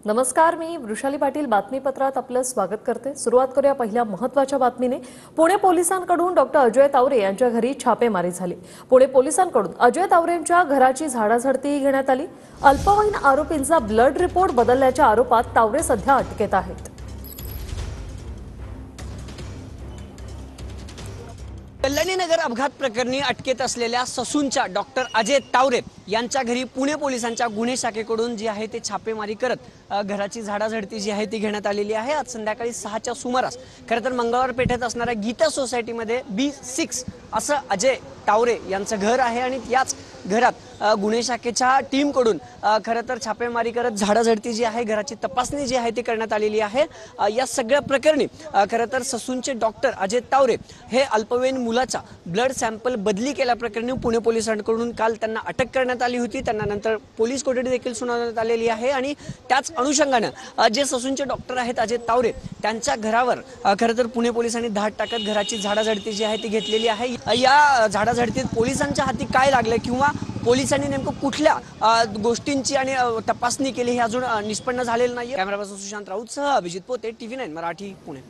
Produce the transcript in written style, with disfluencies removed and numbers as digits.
नमस्कार, मी वृषाली पाटील बातमीपत्रात आपलं स्वागत करते। सुरुवात करूया पहिल्या महत्त्वाच्या बातमीने। पुणे पोलिसांकडून डॉक्टर अजय तावरे यांच्या घरी छापेमारी झाली। पुणे पोलिसांकडून अजय तावरेंच्या घराची झाडाझडती घेण्यात आली। अल्पवयीन आरोपींचा ब्लड रिपोर्ट बदलल्याच्या आरोपात तावरे सध्या अटकेत आहेत। कल्याणीनगर अपघात प्रकरणी अटकेत असलेल्या ससूनच्या डॉक्टर अजय तावरे यांच्या घरी पुणे पोलिसांच्या गुन्हे शाखेकडून जी आहे ते छापेमारी करत घराची झाडाझडती जी आहे ती घेण्यात आलेली आहे। आज संध्याकाळी 6च्या सुमारास खरं तर मंगळवार पेठेत असणाऱ्या गीता सोसायटीमध्ये B6 असं अजय तावरे यांचं घर आहे आणि याच घरात गुन्हे शाखेच्या टीमकडून खरं तर छापेमारी करत झाडाझडती जी आहे घराची तपासणी जी आहे ती करण्यात आलेली आहे। या सगळ्या प्रकरणी खरं तर ससूनचे डॉक्टर अजय तावरे हे अल्पवयीन मुलाचा ब्लड सॅम्पल बदली केल्याप्रकरणी पुणे पोलिसांकडून काल त्यांना अटक करण्यात आली होती। त्यांना नंतर पोलीस कोठडी देखील सुनावण्यात आलेली आहे आणि त्याच अनुषंगाने जे ससूनचे डॉक्टर आहेत अजय तावरे त्यांच्या घरावर खरं तर पुणे पोलिसांनी धाड टाकत घराची झाडाझडती जी आहे ती घेतलेली आहे। या झाडाझडतीत पोलिसांच्या हाती काय लागले किंवा पोलिसांनी नेमकं कुठल्या गोष्टींची आणि तपासणी केली हे अजून निष्पन्न झालेलं नाही। कॅमेरा पर्सन सुशांत राऊत सह अभिजित पोते, TV9 मराठी, पुणे।